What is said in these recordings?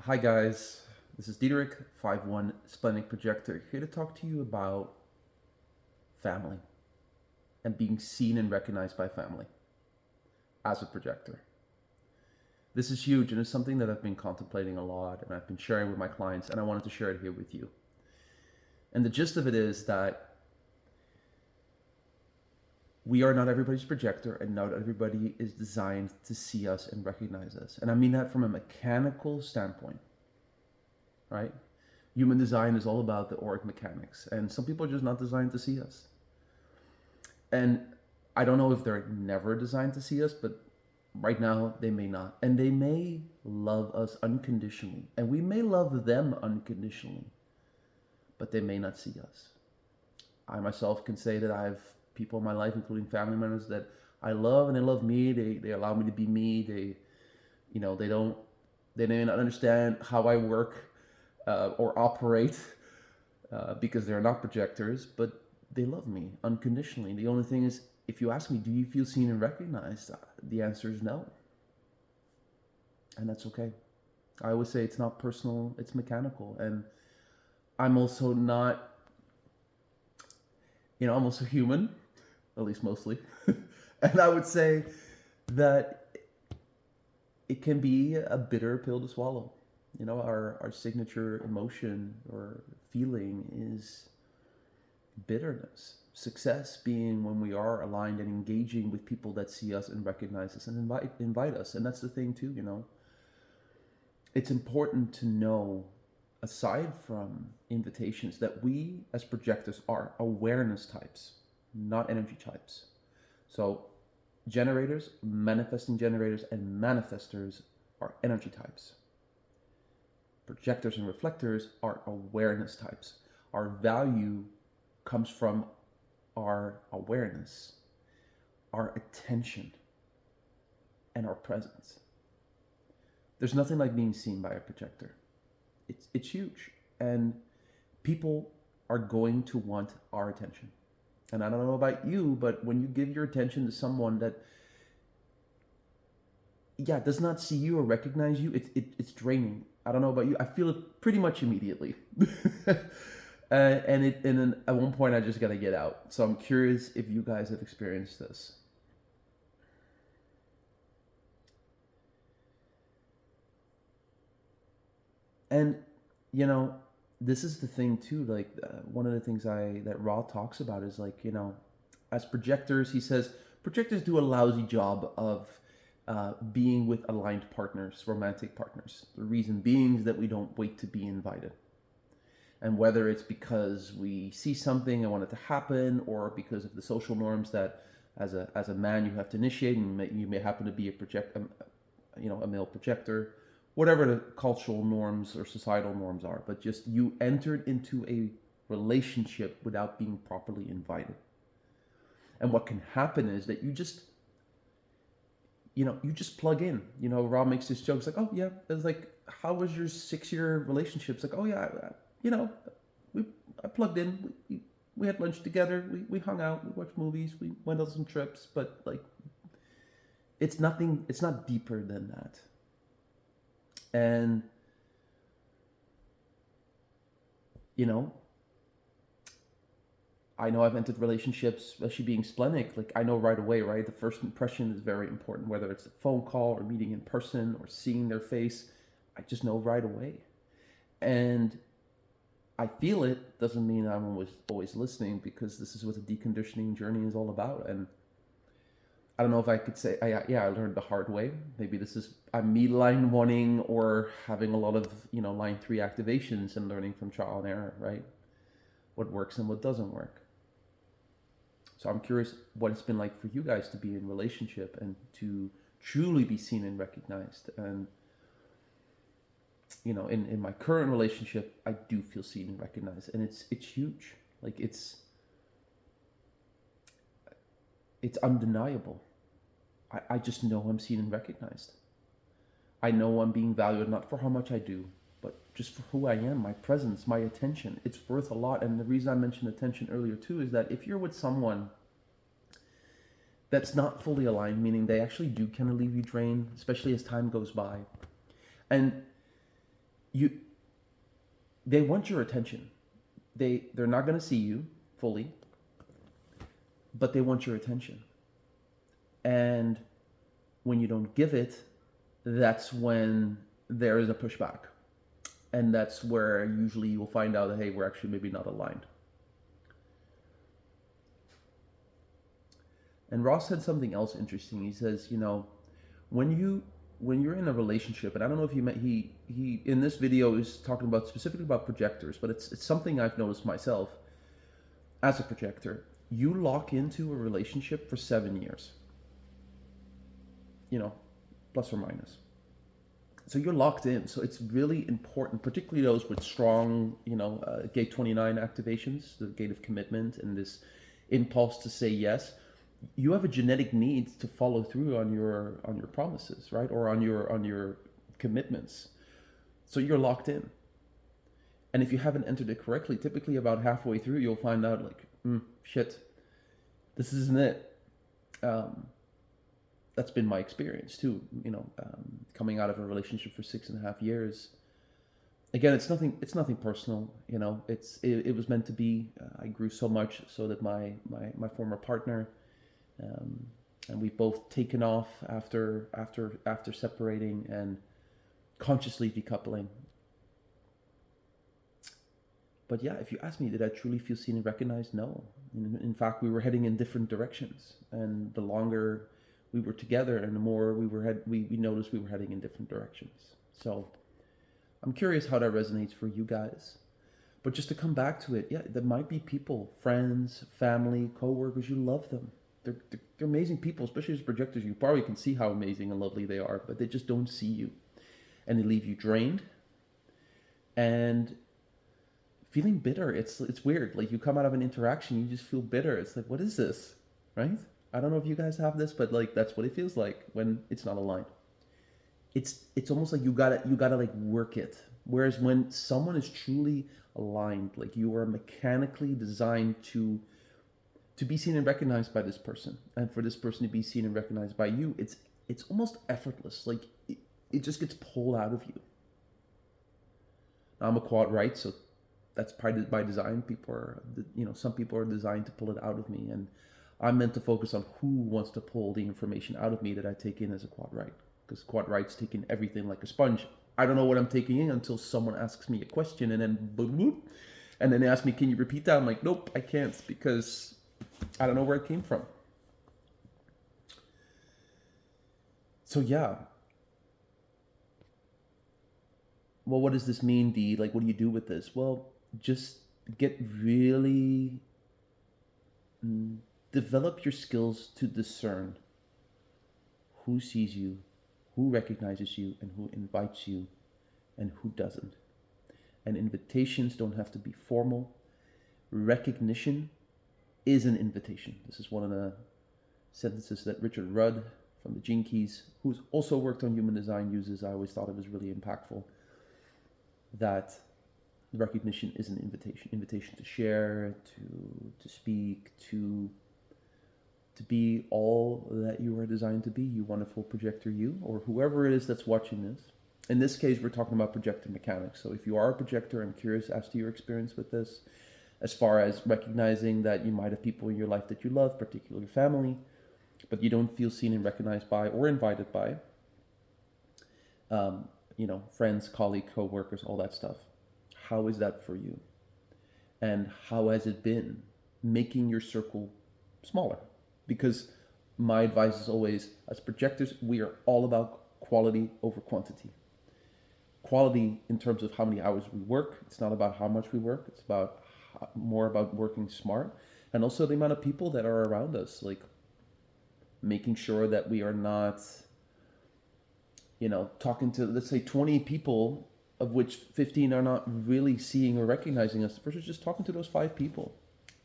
Hi guys, this is Diederik, 5-1 Splendid Projector, here to talk to you about family and being seen and recognized by family as a projector. This is huge and it's something that I've been contemplating a lot and I've been sharing with my clients, and I wanted to share it here with you. And the gist of it is that we are not everybody's projector, and not everybody is designed to see us and recognize us. And I mean that from a mechanical standpoint, right? Human design is all about the auric mechanics, and some people are just not designed to see us. And I don't know if they're never designed to see us, but right now they may not. And they may love us unconditionally, and we may love them unconditionally, but they may not see us. I myself can say that I have people in my life, including family members, that I love and they love me. They allow me to be me. They may not understand how I work or operate because they're not projectors, but they love me unconditionally. The only thing is, if you ask me, do you feel seen and recognized? The answer is no. And that's okay. I always say it's not personal, it's mechanical. And I'm also not, I'm also human, at least mostly. And I would say that it can be a bitter pill to swallow. Our signature emotion or feeling is bitterness. Success being when we are aligned and engaging with people that see us and recognize us and invite us. And that's the thing too, It's important to know, aside from invitations, that we as projectors are awareness types, not energy types. So generators, manifesting generators, and manifestors are energy types. Projectors and reflectors are awareness types. Our value comes from our awareness, our attention, and our presence. There's nothing like being seen by a projector. It's huge, and people are going to want our attention. And I don't know about you, but when you give your attention to someone that does not see you or recognize you, it's draining. I don't know about you. I feel it pretty much immediately. And then at one point I just got to get out. So I'm curious if you guys have experienced this. And this is the thing too. Like one of the things that Ra talks about is like, as projectors, he says projectors do a lousy job of being with aligned partners, romantic partners. The reason being is that we don't wait to be invited. And whether it's because we see something and want it to happen, or because of the social norms that as a man you have to initiate, and you may happen to be a male projector, whatever the cultural norms or societal norms are, but just you entered into a relationship without being properly invited. And what can happen is that you just plug in. Rob makes this joke. It's like, oh yeah, it's like, how was your 6-year relationship? It's like, oh yeah, I plugged in. We had lunch together. We hung out. We watched movies. We went on some trips. But like, it's nothing. It's not deeper than that. And I know I've entered relationships, especially being splenic. Like, I know right away, right? The first impression is very important, whether it's a phone call or meeting in person or seeing their face. I just know right away. And I feel it. Doesn't mean I'm always listening, because this is what the deconditioning journey is all about. And I don't know if I could say, I learned the hard way. Maybe I'm me line 1ing or having a lot of, line 3 activations and learning from trial and error, right? What works and what doesn't work. So I'm curious what it's been like for you guys to be in relationship and to truly be seen and recognized. And, in my current relationship, I do feel seen and recognized, and it's huge. Like, it's undeniable. I just know I'm seen and recognized. I know I'm being valued, not for how much I do, but just for who I am, my presence, my attention. It's worth a lot. And the reason I mentioned attention earlier too is that if you're with someone that's not fully aligned, meaning they actually do kind of leave you drained, especially as time goes by. And you they want your attention. They're not going to see you fully, but they want your attention. And when you don't give it, that's when there is a pushback. And that's where usually you'll find out that, hey, we're actually maybe not aligned. And Ross said something else interesting. He says, when you're in a relationship, and I don't know if you met, he in this video is talking about specifically about projectors, but it's something I've noticed myself as a projector. You lock into a relationship for 7 years, plus or minus. So you're locked in. So it's really important, particularly those with strong, gate 29 activations, the gate of commitment and this impulse to say yes. You have a genetic need to follow through on your promises, right? Or on your commitments. So you're locked in. And if you haven't entered it correctly, typically about halfway through, you'll find out shit, this isn't it. That's been my experience too, coming out of a relationship for 6.5 years. Again, it's nothing personal, it was meant to be. I grew so much so that my former partner, and we've both taken off after separating and consciously decoupling. But yeah, if you ask me, did I truly feel seen and recognized? No. In fact, we were heading in different directions, and the longer we were together and the more we noticed we were heading in different directions. So I'm curious how that resonates for you guys. But just to come back to it, yeah, there might be people, friends, family, co-workers, you love them. They're amazing people, especially as projectors. You probably can see how amazing and lovely they are, but they just don't see you. And they leave you drained and feeling bitter. It's weird. Like, you come out of an interaction, you just feel bitter. It's like, what is this? Right? I don't know if you guys have this, but that's what it feels like when it's not aligned. It's almost like you gotta like work it. Whereas when someone is truly aligned, like you are mechanically designed to be seen and recognized by this person, and for this person to be seen and recognized by you, it's almost effortless. Like it just gets pulled out of you. Now, I'm a quad right, so that's by design. Some people are designed to pull it out of me, and I'm meant to focus on who wants to pull the information out of me that I take in as a quad right, because quad rights take in everything like a sponge. I don't know what I'm taking in until someone asks me a question, and then boom, boom, and then they ask me, "Can you repeat that?" I'm like, "Nope, I can't, because I don't know where it came from." So yeah. Well, what does this mean, Dee? Like, what do you do with this? Well, just get really develop your skills to discern who sees you, who recognizes you, and who invites you, and who doesn't. And invitations don't have to be formal. Recognition is an invitation. This is one of the sentences that Richard Rudd from the Gene Keys, who's also worked on human design, uses. I always thought it was really impactful. That recognition is an invitation to share, to speak, to be all that you are designed to be, you wonderful projector you, or whoever it is that's watching this. In this case, we're talking about projector mechanics. So if you are a projector, I'm curious as to your experience with this, as far as recognizing that you might have people in your life that you love, particularly family, but you don't feel seen and recognized by or invited by, friends, colleagues, co-workers, all that stuff. How is that for you? And how has it been making your circle smaller? Because my advice is always, as projectors, we are all about quality over quantity. Quality in terms of how many hours we work. It's not about how much we work. It's more about working smart. And also the amount of people that are around us, like making sure that we are not, talking to, let's say, 20 people, of which 15 are not really seeing or recognizing us, versus just talking to those 5 people.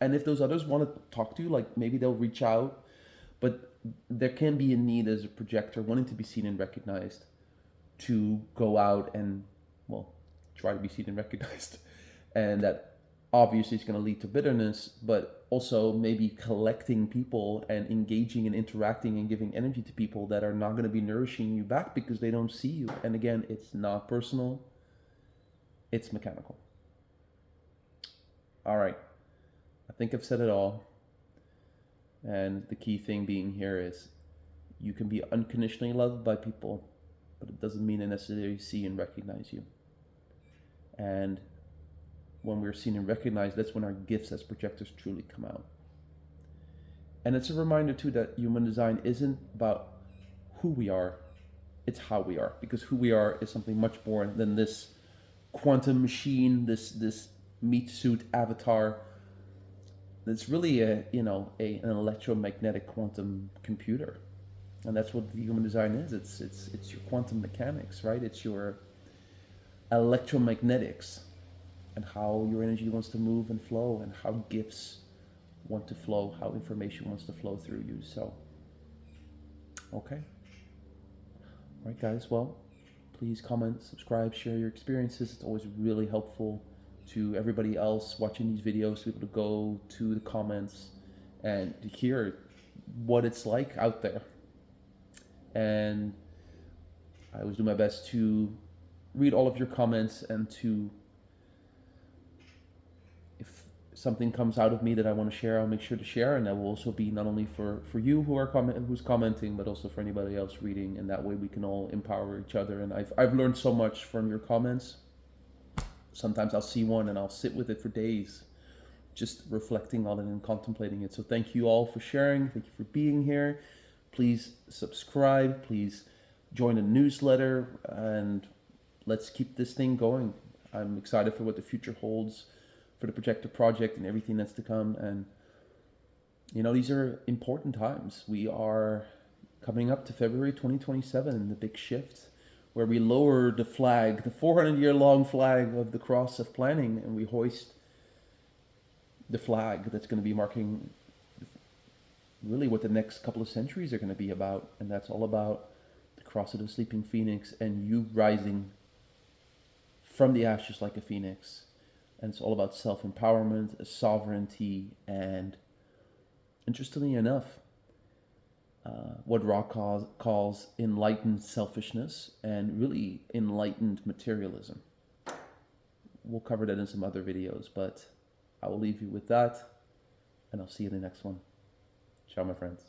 And if those others want to talk to you, like maybe they'll reach out, but there can be a need as a projector wanting to be seen and recognized to go out and, try to be seen and recognized. And that obviously is going to lead to bitterness, but also maybe collecting people and engaging and interacting and giving energy to people that are not going to be nourishing you back because they don't see you. And again, it's not personal. it's mechanical. All right. I think I've said it all. And the key thing being here is you can be unconditionally loved by people, but it doesn't mean they necessarily see and recognize you. And when we're seen and recognized, that's when our gifts as projectors truly come out. And it's a reminder too that human design isn't about who we are, it's how we are. Because who we are is something much more than this quantum machine, this meat suit avatar. It's really an electromagnetic quantum computer. And that's what the human design is. It's your quantum mechanics, right? It's your electromagnetics and how your energy wants to move and flow, and how gifts want to flow, how information wants to flow through you. So, okay. All right, guys. Well, please comment, subscribe, share your experiences. It's always really helpful to everybody else watching these videos to be able to go to the comments and to hear what it's like out there. And I always do my best to read all of your comments, and to, if something comes out of me that I want to share, I'll make sure to share. And that will also be not only for you who's commenting, but also for anybody else reading. And that way we can all empower each other. And I've learned so much from your comments. Sometimes I'll see one and I'll sit with it for days, just reflecting on it and contemplating it. So thank you all for sharing. Thank you for being here. Please subscribe. Please join the newsletter, and let's keep this thing going. I'm excited for what the future holds for the Projector project and everything that's to come. And, these are important times. We are coming up to February 2027, the big shift, where we lower the flag, the 400-year-long flag of the cross of planning, and we hoist the flag that's going to be marking really what the next couple of centuries are going to be about. And that's all about the cross of the sleeping phoenix and you rising from the ashes like a phoenix. And it's all about self-empowerment, sovereignty, and interestingly enough, what Ra calls enlightened selfishness and really enlightened materialism. We'll cover that in some other videos, but I will leave you with that, and I'll see you in the next one. Ciao, my friends.